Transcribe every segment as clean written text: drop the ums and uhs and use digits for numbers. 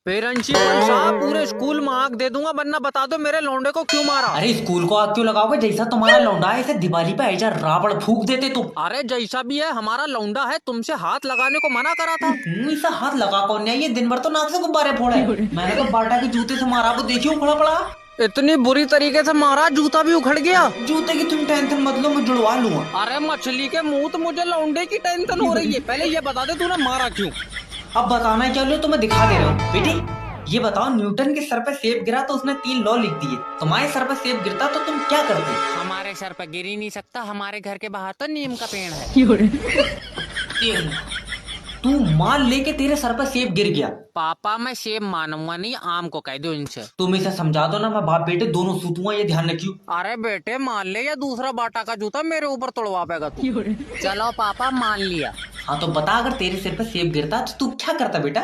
Principal साहब पूरे school में आग दे दूंगा, वरना बता दो मेरे लौंडे को क्यों मारा। अरे स्कूल को आग क्यों लगाओगे? जैसा तुम्हारा लौंडा है ऐसे दिवाली पे ऐसा रावण फूक देते तुम। अरे जैसा भी है हमारा लौंडा है, तुमसे हाथ लगाने को मना करा था। ऐसा हाथ लगा कौन है? ये दिन भर तो नाक से गुब्बारे फोड़े। मैंने तो बाटा के जूते से मारा, वो देखियो उखड़ा पड़ा। इतनी बुरी तरीके से मारा जूता भी उखड़ गया। जूते की तुम टेंशन मत लो, मैं जुड़वा लूंगा। अरे मछली के मुंह, तो मुझे लौंडे की टेंशन हो रही है। पहले ये बता दे तूने मारा क्यों। अब बताना क्या लो, तुम्हें दिखा दे रहा हूँ। बेटी ये बताओ, न्यूटन के सर पे सेब गिरा तो उसने 3 लॉ लिख दिए, तुम्हारे सर पे सेब गिरता तो तुम क्या करते? हमारे सर पर गिर ही नहीं सकता, हमारे घर के बाहर तो नीम का पेड़ है। तू मान ले के तेरे सर पर सेब गिर गया। पापा मैं सेब मानूंगा नहीं, आम को कह दो इनसे। तुम इसे समझा दो ना, मैं बाप बेटे दोनों सूतूंगा, ये ध्यान रखियो। अरे बेटे मान ले, या दूसरा बाटा का जूता मेरे ऊपर तोड़वा पेगा तू। चलो पापा मान लिया। हाँ तो बता, अगर तेरे सिर पर सेब गिरता तो तू क्या करता बेटा?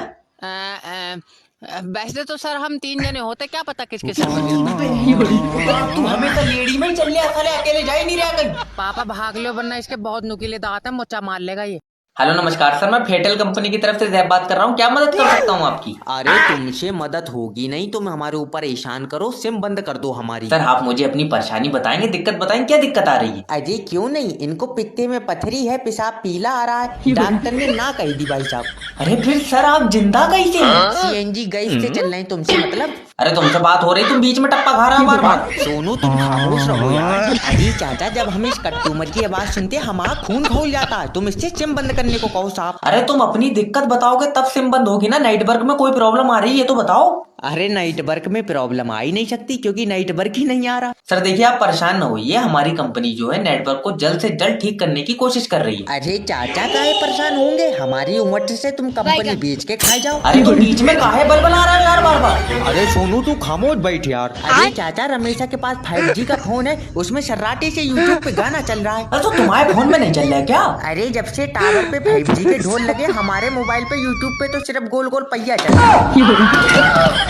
वैसे तो सर हम 3 जने होते, क्या पता किसके सर पर गिरता। तू हमेशा लेडी में ही चल लिया, साले अकेले जा ही नहीं रहा कहीं। पापा भाग लो, वरना इसके बहुत नुकीले दांत है, मुच्चा मार लेगा ये। हेलो नमस्कार सर, मैं फेटल कंपनी की तरफ से जैब बात कर रहा हूँ, क्या मदद कर सकता हूँ आपकी? अरे तुमसे मदद होगी नहीं, तुम हमारे ऊपर एहसान करो, सिम बंद कर दो हमारी। सर आप मुझे अपनी परेशानी बताएंगे, दिक्कत बताएंगे, क्या दिक्कत आ रही है? अजय क्यों नहीं, इनको पित्ते में पथरी है, पेशाब पीला आ रहा है, डॉक्टर ने ना कही दी भाई साहब। अरे फिर सर आप जिंदा कैसे? सीएनजी गैस से चल रहे हैं, तुमसे मतलब? अरे तुमसे बात हो रही, तुम बीच में टप्पा खा रहा बार बार। सोनू तुम खामोश रहो यार। अरे चाचा जब हम इस कट्टूमर की आवाज सुनते हमारा खून खौल जाता है, तुम इससे सिम बंद करने को कहो साहब। अरे तुम अपनी दिक्कत बताओगे तब सिम बंद होगी ना, नेटवर्क में कोई प्रॉब्लम आ रही है तो बताओ। अरे नेटवर्क में प्रॉब्लम आ ही नहीं सकती, क्योंकि नेटवर्क ही नहीं आ रहा। सर देखिए आप परेशान न होइए, हमारी कंपनी जो है नेटवर्क को जल्द से जल्द ठीक करने की कोशिश कर रही है। अरे चाचा काहे परेशान होंगे, हमारी उम्र से तुम कंपनी बेच के खाए जाओ। अरे तो बीच में काहे बलबला रहा है यार बार बार? अरे सोनू तू खामोश बैठ यार। अरे चाचा रमेशा के पास 5G का फोन है, उसमें सर्राटे से YouTube पे गाना चल रहा है। अरे तो तुम्हारे फोन में नहीं चल रहा है क्या? अरे जब से टावर पे 5G के ढोल लगे, हमारे मोबाइल पे YouTube पे तो सिर्फ गोल गोल पहिया चल रहा है।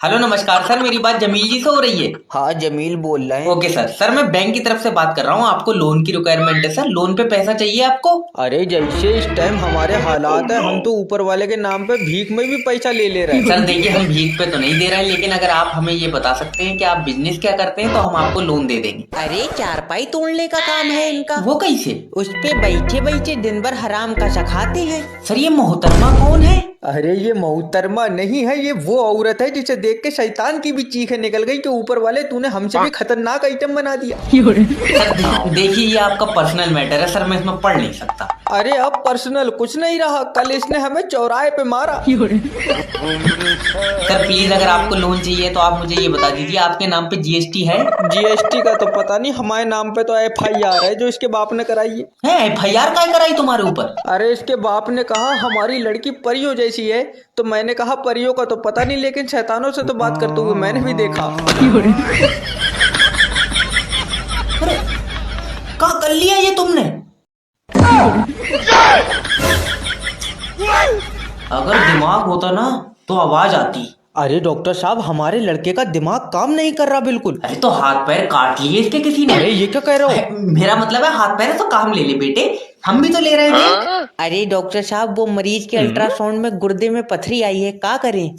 हेलो नमस्कार सर, मेरी बात जमील जी से हो रही है? हाँ जमील बोल रहे हैं। ओके सर मैं बैंक की तरफ से बात कर रहा हूँ, आपको लोन की रिक्वायरमेंट है सर, लोन पे पैसा चाहिए आपको? अरे जैसे इस टाइम हमारे हालात है, हम तो ऊपर वाले के नाम पे भीख में भी पैसा ले ले रहे हैं। सर देखिए हम भीख पे तो नहीं दे रहे हैं, लेकिन अगर आप हमें ये बता सकते हैं कि आप बिजनेस क्या करते हैं तो हम आपको लोन दे देंगे। अरे चारपाई तोड़ने का काम है इनका। वो कैसे? उस पे बैठे बैठे दिन भर हराम का सखाते हैं। सर ये मोहतरमा कौन है? अरे ये मोहतरमा नहीं है, ये वो औरत है जिसे देख के शैतान की भी चीखें निकल गई कि ऊपर वाले तूने हमसे भी खतरनाक आइटम बना दिया। सर देखिए ये आपका पर्सनल मैटर है सर, मैं इसमें पढ़ नहीं सकता। अरे अब पर्सनल कुछ नहीं रहा, कल इसने हमें चौराहे पे मारा। सर प्लीज अगर आपको लोन चाहिए तो आप मुझे ये बता दीजिए, आपके नाम पे जीएसटी है? जीएसटी का तो पता नहीं, हमारे नाम पे तो FIR है जो इसके बाप ने कराई है। FIR काय कराई तुम्हारे ऊपर? अरे इसके बाप ने कहा हमारी लड़की परियों जैसी है, तो मैंने कहा परियों का तो पता नहीं, लेकिन शैतानों से तो बात करते हुए मैंने भी देखा। कहाँ कर लिया ये तुमने? अगर दिमाग होता ना तो आवाज आती। अरे डॉक्टर साहब हमारे लड़के का दिमाग काम नहीं कर रहा बिल्कुल। अरे तो हाथ पैर काट लिए इसके किसी ने। अरे ये क्या कह रहे हो? मेरा मतलब है हाथ पैर है तो काम ले ले बेटे, हम भी तो ले रहे हैं। अरे डॉक्टर साहब वो मरीज के अल्ट्रासाउंड में गुर्दे में पथरी आई है, क्या करें?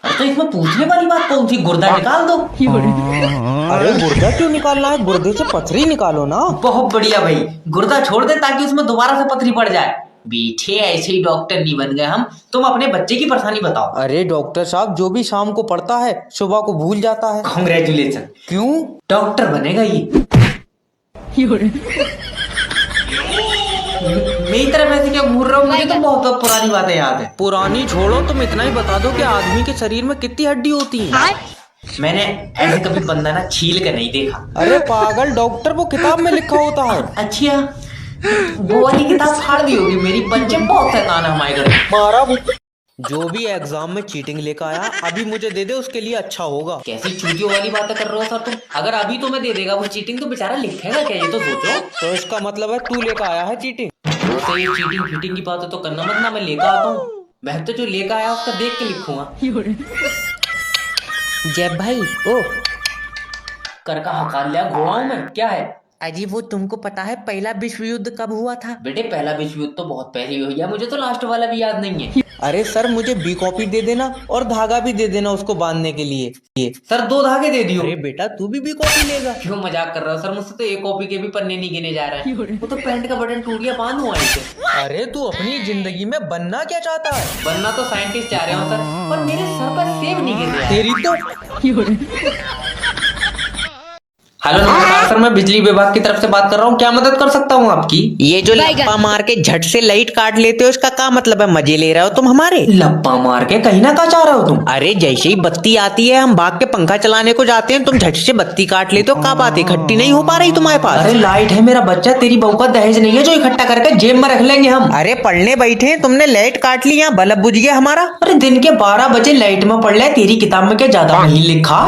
अरे तो इसमें पूछने वाली बात कौन सी, गुर्दा निकाल दो। अरे गुर्दा क्यों निकालना है, गुर्दे से पथरी निकालो ना। बहुत बढ़िया भाई, गुर्दा छोड़ दे ताकि उसमें दोबारा से पथरी पड़ जाए। बेटे ऐसे ही डॉक्टर नहीं बन गए हम। तुम अपने बच्चे की परेशानी बताओ। अरे डॉक्टर साहब जो भी शाम को पढ़ता है सुबह को भूल जाता है। कांग्रेचुलेशन। क्यों? डॉक्टर बनेगा ये। मेरी तरफ ऐसे क्या घूर रहा हूँ, मुझे तो बहुत पुरानी बातें याद है। पुरानी छोड़ो, तुम इतना ही बता दो कि आदमी के शरीर में कितनी हड्डी होती है। मैंने ऐसे कभी बंदा ना छील के नहीं देखा। अरे पागल डॉक्टर, वो किताब में लिखा होता है। अच्छा वो वाली किताब फाड़ दी होगी मेरी, बच्चे बहुत शैतान है हमारे घर। मारा जो भी एग्जाम में चीटिंग लेकर आया अभी मुझे दे दे, उसके लिए अच्छा होगा। कैसी चूतियों वाली बातें कर रहे हो सर तुम? अगर अभी तुम्हें दे देगा वो चीटिंग तो बेचारा लिखेगा क्या, ये तो सोचो। तो इसका मतलब है तू लेकर आया है चीटिंग? तो ये चीटिंग फिटिंग की बातें तो करना मत ना, मैं लेकर आता हूँ। मैं तो जो लेकर आया उसका देख के लिखूंगा। जय भाई ओ कर का हकार लिया घोड़ा हूँ मैं, क्या है? अजी वो तुमको पता है पहला विश्व युद्ध कब हुआ था? बेटे पहला विश्व युद्ध तो बहुत पहले हो गया, मुझे तो लास्ट वाला भी याद नहीं है। अरे सर मुझे बी कॉपी दे देना और धागा भी दे देना उसको बांधने के लिए। सर 2 धागे दे दियो। अरे बेटा तू भी बी कॉपी लेगा? क्यों मजाक कर रहा हो सर, मुझसे तो 1 कॉपी के भी पन्ने नहीं गिने जा रहा है। वो तो पैंट का बटन टूट गया, बांधू वहीं से। अरे तू अपनी जिंदगी में बनना क्या चाहता है? बनना तो साइंटिस्ट चाह रहे हो सर, पर मेरे सर पर सेब नहीं गिर रहा है। तेरी तो हेलो नमस्कार सर, मैं बिजली विभाग की तरफ से बात कर रहा हूँ, क्या मदद कर सकता हूँ आपकी? ये जो लप्पा मार के झट से लाइट काट लेते हो इसका क्या मतलब है? मजे ले रहे हो तुम हमारे? लप्पा मार के कहीं ना कहाँ चाह रहे हो तुम? अरे जैसे ही बत्ती आती है हम भाग के पंखा चलाने को जाते हैं, तुम झट से बत्ती काट लेते हो। क्या बात है, इकट्ठी नहीं हो पा रही तुम्हारे पास? अरे लाइट है मेरा बच्चा, तेरी बहू का दहेज नहीं है जो इकट्ठा करके जेब में रख लेंगे हम। अरे पढ़ने बैठे हैं, तुमने लाइट काट ली, यहाँ बल्ब बुझ गया हमारा। अरे दिन के 12 बजे लाइट में पढ़ ले, तेरी किताब में क्या ज्यादा नहीं लिखा?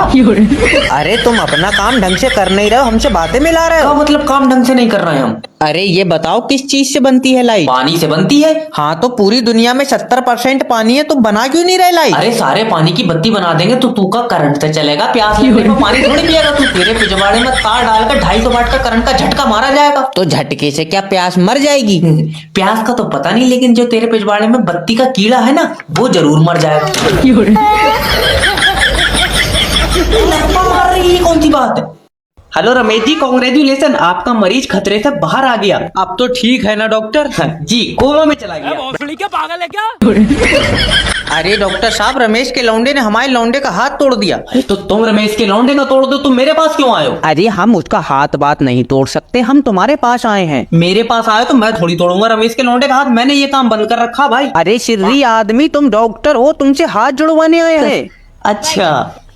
अरे तुम अपना काम ढंग से कर नहीं रहे हो, हमसे बातें मिला रहे क्या हो। मतलब काम ढंग से नहीं कर रहे हैं हम? अरे ये बताओ किस चीज से बनती है लाइट? पानी से बनती है। हाँ तो पूरी दुनिया में 70% पानी है, तुम बना क्यों नहीं रहे लाइट? अरे सारे पानी की बत्ती बना देंगे तो तू का करंट से चलेगा, प्यास लगने पर पानी थोड़ी पिएगा तू। तेरे पिछवाड़े में तार डालकर 250 वाट का करंट का झटका मारा जाएगा। तो झटके से क्या प्यास मर जाएगी? प्यास का तो पता नहीं, लेकिन जो तेरे पिछवाड़े में बत्ती का कीड़ा है ना वो जरूर मर जाएगा। लप्पा मार रही है, कौन सी बात है? हेलो रमेश जी, कांग्रेचुलेशन, आपका मरीज खतरे से बाहर आ गया। अब तो ठीक है ना डॉक्टर? जी कोमा में चला गया। अरे डॉक्टर साहब, रमेश के लौंडे ने हमारे लौंडे का हाथ तोड़ दिया। अरे तो तुम रमेश के लौंडे का तोड़ दो, तुम मेरे पास क्यों आए हो? अरे हम उसका हाथ बात नहीं तोड़ सकते, हम तुम्हारे पास आए हैं। मेरे पास आए तो मैं थोड़ी तोड़ूंगा रमेश के लौंडे का हाथ, मैंने ये काम बंद कर रखा भाई। अरे सिर्री आदमी, तुम डॉक्टर हो, तुमसे हाथ जुड़वाने आए हैं।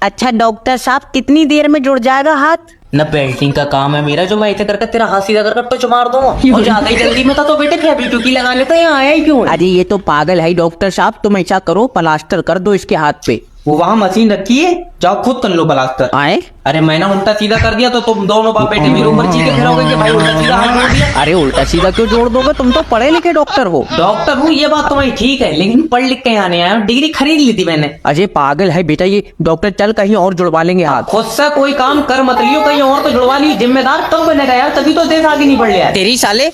अच्छा डॉक्टर साहब, कितनी देर में जुड़ जाएगा हाथ? न पेंटिंग का काम है मेरा जो मैं ऐसे करके तेरा हाथ सीधा करके टच मार दूंगा। और ज्यादा ही जल्दी में था तो बेटे फेविक्विक की लगा लेता, यहाँ आया ही क्यों? अरे ये तो पागल है डॉक्टर साहब, तुम ऐसा करो प्लास्टर कर दो इसके हाथ पे। वो वहाँ मशीन रखी है, जाओ खुद कर लो प्लास्टर। आए? अरे मैंने उल्टा सीधा कर दिया तो तुम दोनों बाप बेटे मेरे ऊपर चीखे फिरोगे कि भाई उल्टा सीधा हाथ जोड़ दिया। अरे उल्टा सीधा क्यों जोड़ दोगे, तुम तो पढ़े लिखे डॉक्टर हो। डॉक्टर हूँ ये बात तुम्हारी ठीक है, लेकिन पढ़ लिख के यहाँ नहीं आया, डिग्री खरीद ली थी मैंने। अजय पागल है बेटा ये डॉक्टर, चल कहीं और जुड़वा लेंगे हाथ। खुद से कोई काम कर मत लियो, कहीं और तो जुड़वा लियो। जिम्मेदार कब बनेगा यार, तभी तो देश आगे नहीं बढ़ लिया है। तेरी साले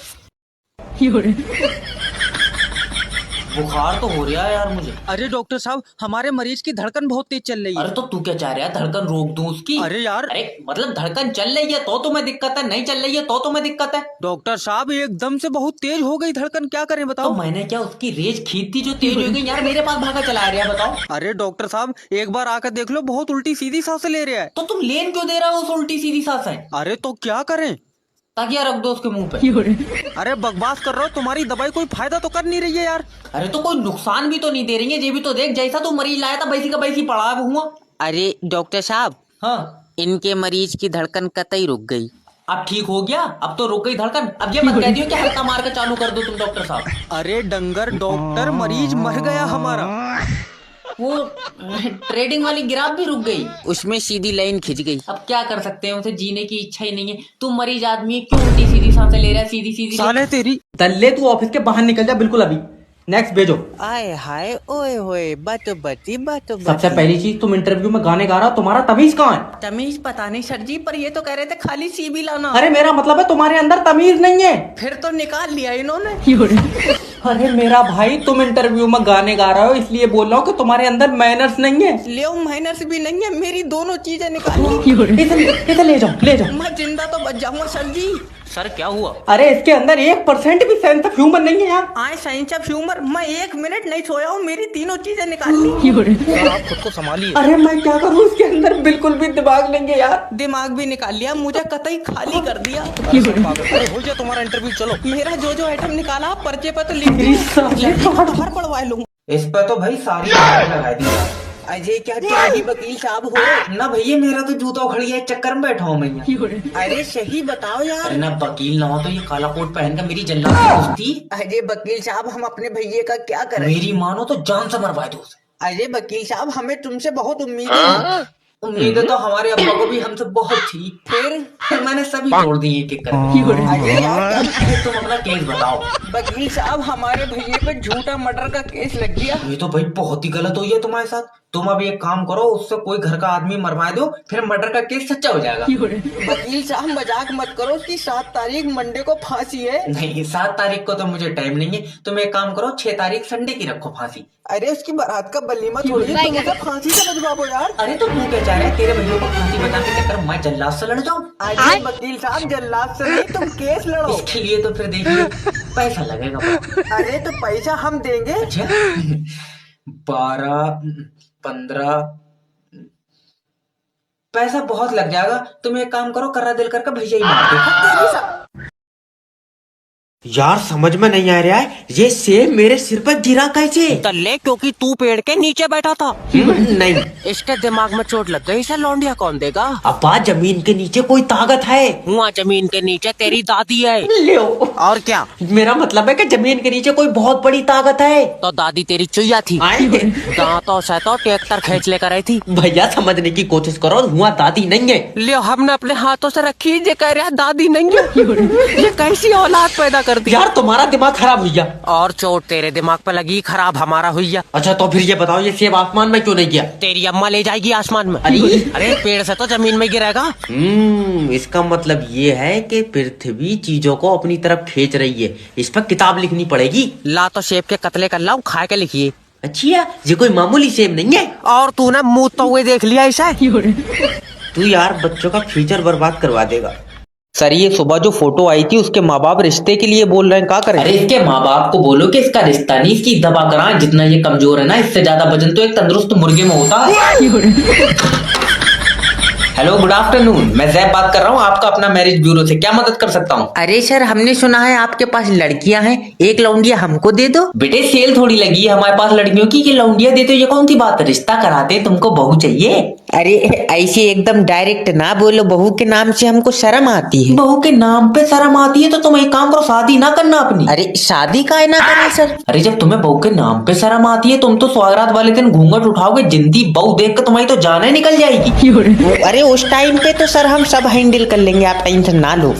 बुखार तो हो रहा है यार मुझे। अरे डॉक्टर साहब, हमारे मरीज की धड़कन बहुत तेज चल रही है। अरे तो तू क्या चाह रहा है, धड़कन रोक दूं उसकी? अरे यार, अरे मतलब धड़कन चल रही है तो तुम्हें दिक्कत है, नहीं चल रही है तो तुम्हें दिक्कत है? डॉक्टर साहब एकदम से बहुत तेज हो गई धड़कन, क्या करें तो बताओ? मैंने क्या उसकी रेज खींच दी जो तेज हो गई? यार मेरे पास भागा चला रहा है, बताओ। अरे डॉक्टर साहब एक बार आकर देख लो, बहुत उल्टी सीधी सांसें ले रहा है। तो तुम लेन क्यों दे रहा हो उस उल्टी सीधी सांसें? अरे तो क्या करें? ताकि रख दो उसके मुंह पे। अरे बकवास कर रहा हो, तुम्हारी दवाई कोई फायदा तो कर नहीं रही है यार। अरे तो कोई नुकसान भी तो नहीं दे रही है, ये भी तो देख, जैसा तू मरीज लाया था वैसी का वैसी पड़ा हुआ। अरे डॉक्टर साहब, हाँ इनके मरीज की धड़कन कतई रुक गई। अब ठीक हो गया, अब तो रुक गई धड़कन। अब ये मत कह दियो कि हल्का मार के चालू कर दो तुम डॉक्टर साहब। अरे डंगर डॉक्टर, मरीज मर गया हमारा। वो ट्रेडिंग वाली गिराफ भी रुक गई, उसमें सीधी लाइन खिंच गई। अब क्या कर सकते हैं, उसे जीने की इच्छा ही नहीं है। तू मरीज आदमी है, क्यों उल्टी सीधी सांसें ले रहा है? सीधी सीधी साले तेरी। दल्ले तू ऑफिस के बाहर निकल जा बिल्कुल अभी। नेक्स्ट भेजो। आए हाय ओए होए, बात बती सबसे पहली चीज, तुम इंटरव्यू में गाने गा रहा हो, तुम्हारा तमीज कहाँ है? तमीज पता नहीं सर जी, पर ये तो कह रहे थे खाली सीबी लाना। अरे मेरा मतलब है तुम्हारे अंदर तमीज नहीं है। फिर तो निकाल लिया इन्होंने। अरे मेरा भाई, तुम इंटरव्यू में गाने गा रहे हो इसलिए बोल रहा हूँ कि तुम्हारे अंदर मैनर्स नहीं है। ले माइनस भी नहीं है, मेरी दोनों चीजें निकाली। इधर ले जाओ, ले जाओ। मैं जिंदा तो बच जाऊंगा सर जी। सर क्या हुआ? अरे इसके अंदर 1% भी सेंस ऑफ ह्यूमर नहीं है यार। आए साइंस ऑफ ह्यूमर, मैं 1 मिनट नहीं सोया हूँ, मेरी तीनों चीजें निकाल ली। आप खुद को संभालिए। अरे मैं क्या करूँ, इसके अंदर बिल्कुल भी दिमाग नहीं है यार। दिमाग भी निकाल लिया, मुझे कतई खाली कर दिया। अरे हो गया तुम्हारा इंटरव्यू, चलो। मेरा जो आइटम निकाला पर्चे पर तो लिख दिया, बाहर पढ़वा लूँ। इस पे तो भाई सारी लगा दी। अजय क्या तुम ही वकील साहब हो? ना भैया, मेरा तो जूता उखड़ गया, चक्कर में बैठा हूँ मैं। अरे सही बताओ यार। अरे ना वकील ना हो तो ये काला कोट पहन कर मेरी जल्लाद की दोस्ती। अजय वकील साहब, हम अपने भैये का क्या करें? मेरी मानो तो जान से मरवा दो उसे। अजय वकील साहब, हमें तुमसे बहुत उम्मीद है। उम्मीद तो हमारे अब्बा को भी हमसे बहुत थी, फिर मैंने सभी छोड़ दी एक एक करके। अरे यार तुम अपना केस बताओ। वकील साहब, हमारे भैया पे झूठा मर्डर का केस लग गया। ये तो भाई बहुत ही गलत हुई है तुम्हारे साथ। तुम अब एक काम करो, उससे कोई घर का आदमी मरवा दो, फिर मर्डर का केस सच्चा हो जाएगा। वकील साहब मजाक मत करो, उसकी 7 तारीख मंडे को फांसी है। नहीं, 7 तारीख को तो मुझे टाइम नहीं है। तुम एक काम करो, 6 तारीख संडे की रखो फांसी। अरे उसकी बारात का वलीमा थोड़ी है, तुम उसे फांसी से बजवाओ यार। अरे तो तू क्या चाह रहा है, तेरे भैया को फांसी बता के चक्कर मैं जल्लाद से लड़ जाऊं? अरे वकील साहब, जल्लाद से नहीं, तुम केस लड़ो। इसके लिए तो फिर देखिए पैसा लगेगा बहुत। अरे तो पैसा हम देंगे। अच्छा 12 15 पैसा बहुत लग जाएगा। तुम एक काम करो, कर्रा दिल करके भैया ही मार दो। यार समझ में नहीं आ रहा है, ये सेब मेरे सिर पर गिरा कैसे? तल्ले क्योंकि तू पेड़ के नीचे बैठा था। नहीं इसके दिमाग में चोट लग गई, इसे लौंडिया कौन देगा? अब्बा, जमीन के नीचे कोई ताकत है। वहाँ जमीन के नीचे तेरी दादी है। ले और क्या? मेरा मतलब है कि जमीन के नीचे कोई बहुत बड़ी ताकत है। तो दादी तेरी चुईया थी। दांतों से तो ट्रैक्टर खींच लेकर आई थी। भैया समझने की कोशिश करो, हुआ दादी नहीं है। लियो, हमने अपने हाथों से रखी, ये कह रहा दादी नहीं है। ये कैसी औलाद पैदा कर दी। यार तुम्हारा दिमाग खराब हुआ। और चोट तेरे दिमाग पे लगी, खराब हमारा हुई। अच्छा तो फिर ये बताओ, ये सेब आसमान में क्यों नहीं गया? तेरी अम्मा ले जाएगी आसमान में। अरे अरे पेड़ से तो जमीन में गिरेगा। इसका मतलब ये है कि पृथ्वी चीजों को अपनी तरफ खींच रही है। इस पर किताब लिखनी पड़ेगी। ला तो सेब के कतले कर लाऊं, खा के लिखिए। अच्छा, ये कोई मामूली सेब नहीं है। और तूने मुँह तो हुए देख लिया ऐसा। तू यार बच्चों का फ्यूचर बर्बाद करवा देगा। सर, ये सुबह जो फोटो आई थी उसके माँ बाप रिश्ते के लिए बोल रहे हैं, क्या करें? अरे इसके माँ बाप को बोलो कि इसका रिश्ता नहीं, इसकी दवा कराएं। जितना ये कमजोर है ना, इससे ज्यादा वजन तो एक तंदुरुस्त मुर्गे में होता है। Hello, good afternoon. मैं जैब बात कर रहा हूँ, आपका अपना मैरिज ब्यूरो से। क्या मदद कर सकता हूँ? अरे सर, हमने सुना है आपके पास लड़कियां हैं, एक लौंडिया हमको दे दो। बेटे सेल थोड़ी लगी है हमारे पास लड़कियों की, ये लौंडिया देते हो, ये कौन सी बात है? रिश्ता कराते, तुमको बहू चाहिए? अरे ऐसे एकदम डायरेक्ट ना बोलो, बहू के नाम से हमको शर्म आती है। बहू के नाम पे शर्म आती है तो तुम एक काम करो, शादी ना करना अपनी। अरे शादी का ना करें सर। अरे जब तुम्हें बहू के नाम पे शर्म आती है, तुम तो सुहागरात वाले दिन घूंघट उठाओगे, जिंदी बहू देख कर तुम्हारी तो जान निकल जाएगी। अरे उस टाइम पे तो सर हम सब हैंडल कर लेंगे, आप टेंशन ना लो।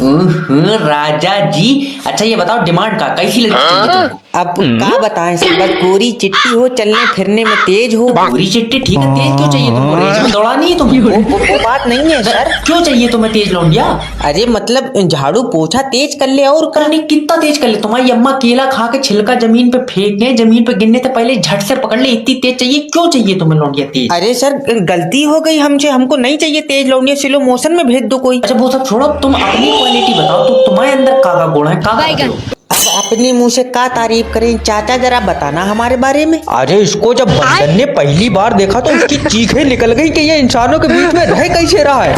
राजा जी। अच्छा ये बताओ, डिमांड का कैसी लड़की चाहिए तुमको? अब क्या बताएं सर, बस गोरी चिट्टी हो, चलने फिरने में तेज हो। गोरी चिट्टी ठीक है, तेज क्यों चाहिए तुमको? रेस में दौड़ानी है तुमको? वो बात नहीं है सर। क्यों चाहिए तुम्हें तेज लौंडिया? अरे मतलब झाड़ू पोछा तेज कर ले और करने कितना तेज कर ले? तुम्हारी अम्मा केला खा के छिलका जमीन पे फेंकने, जमीन पे गिरने से पहले झट से पकड़ ले, इतनी तेज चाहिए? क्यों चाहिए तुम्हें लौंडिया तेज? अरे सर गलती हो गई हमसे, हमको नहीं चाहिए तेज लौंडिया, स्लो मोशन में भेज दो कोई। अच्छा वो सब छोड़ो, तुम अपनी क्वालिटी बताओ, तो तुम्हारे अंदर काका गुण है, काका। अब अपने मुंह से क्या तारीफ करें चाचा, जरा बताना हमारे बारे में। अरे इसको जब बंदर ने पहली बार देखा तो उसकी चीखें निकल गई कि ये इंसानों के बीच में रह कैसे रहा है।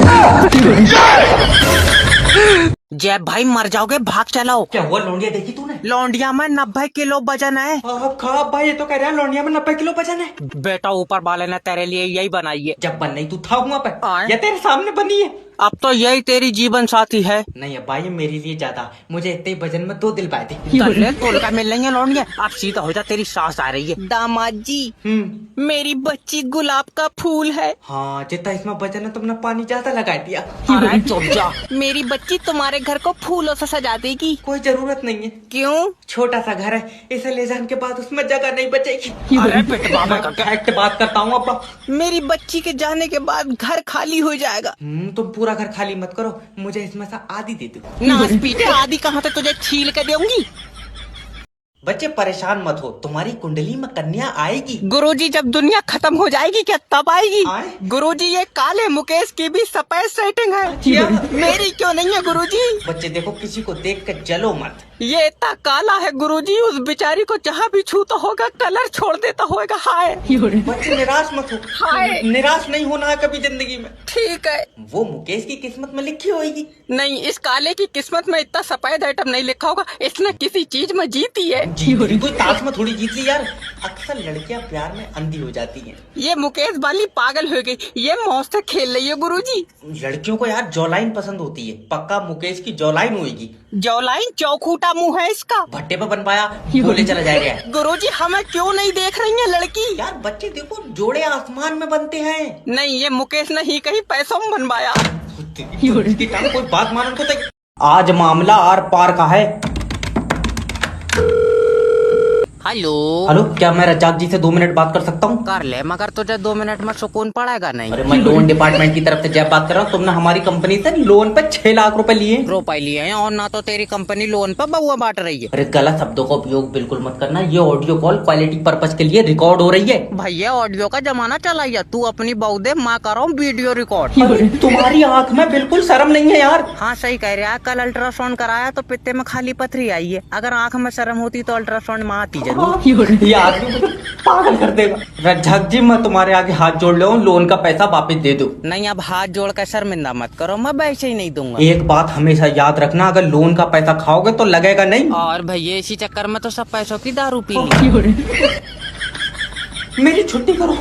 जय भाई, मर जाओगे, भाग चलाओ। क्या हुआ? लौंडिया देखी तूने? लौंडिया में 90 किलो वजन है। भाई ये तो कह रहा है लौंडिया में 90 किलो वजन है। बेटा ऊपर वाले ने तेरे लिए यही बनाई है। जब बन नहीं तू था वहाँ पे, आए। या तेरे सामने बनी है? अब तो यही तेरी जीवन साथी है। नहीं अब्बा, ये मेरे लिए ज्यादा, मुझे इतने ही वजन में 2 दिल पाए थे। तल्ले तोल का मिल लेंगे लौंडिया। अब सीधा हो जा, तेरी सास आ रही है। दामाद जी, मेरी बच्ची गुलाब का फूल है। हाँ, जितना इसमें वजन है तुमने पानी ज्यादा लगा दिया। अरे चुप जा। मेरी बच्ची तुम्हारे घर को फूलों से सजा देगी। कोई जरूरत नहीं है। क्यों? छोटा सा घर है, इसे ले जाने के बाद उसमें जगह नहीं बचेगी। अरे पिटवा में का फैक्ट बात करता हूँ अब्बा। मेरी बच्ची के जाने के बाद घर खाली हो जाएगा। तुम पूरा घर खाली मत करो, मुझे इसमें से आधी दे दो। नास पीटे, आदि कहाँ से तुझे छील के दूंगी। बच्चे परेशान मत हो, तुम्हारी कुंडली में कन्या आएगी। गुरुजी जब दुनिया खत्म हो जाएगी क्या तब आएगी? आए? गुरुजी ये काले मुकेश की भी सफेद सेटिंग है। मेरी क्यों नहीं है गुरुजी? बच्चे देखो, किसी को देख कर जलो मत। ये इतना काला है गुरुजी, उस बेचारी को जहाँ भी छूता होगा कलर छोड़ देता होगा। हाय बच्चे निराश मत हो, हाय। निराश नहीं होना है कभी जिंदगी में। ठीक है। वो मुकेश की किस्मत में लिखी होगी। नहीं, इस काले की किस्मत में इतना सफेद आइटम नहीं लिखा होगा, इसने किसी चीज में जीती है। कोई ताश में थोड़ी जीत ली यार। अक्सर लड़कियां प्यार में अंधी हो जाती हैं। ये मुकेश वाली पागल हो गई, ये मौज से खेल रही है गुरुजी। लड़कियों को यार जॉलाइन पसंद होती है, पक्का मुकेश की जॉलाइन होगी। जौलाइन चौखूटा मुंह है इसका। भट्टे पे बन पाया, बोले चला जाएगा। गुरुजी हमें क्यों नहीं देख रही है लड़की? यार बच्चे देखो, जोड़े आसमान में बनते हैं। नहीं, ये मुकेश ने ही कहीं पैसों में बनवाया। कोई बात मानने को तो आज मामला आर पार का है। हेलो हेलो, क्या मैं रज्जाक जी से 2 मिनट बात कर सकता हूँ? कर ले, मगर तुझे 2 मिनट में सुकून पड़ेगा नहीं। अरे मैं लोन डिपार्टमेंट की तरफ से जब बात कर रहा हूँ, तुमने हमारी कंपनी से लोन पे 6 लाख रुपए लिए। रुपए लिए हैं और ना तो तेरी कंपनी लोन पर बउआ बांट रही है। अरे गलत शब्दों का उपयोग बिल्कुल मत करना। ये ऑडियो कॉल क्वालिटी पर्पज के लिए रिकॉर्ड हो रही है। भैया ऑडियो का जमाना चला है, तू अपनी बहू दे, मैं कर रहा हूँ वीडियो रिकॉर्ड। तुम्हारी आंख में बिल्कुल शर्म नहीं है यार। हाँ सही कह रहा है, कल अल्ट्रासाउंड कराया तो पित्ते में खाली पथरी आई है। अगर आंख में शर्म होती तो अल्ट्रासाउंड में आती जरूर। ये आदमी मुझे पागल कर देगा। रज्जाक जी, मैं तुम्हारे आगे हाथ जोड़ ले, लोन का पैसा वापस दे दो। नहीं, अब हाथ जोड़ कर शर्मिंदा मत करो, मैं वैसे ही नहीं दूंगा। एक बात हमेशा याद रखना, अगर लोन का पैसा खाओगे तो लगेगा नहीं। और भैया इसी चक्कर में तो सब पैसों की दारू पी ली। मेरी छुट्टी करो।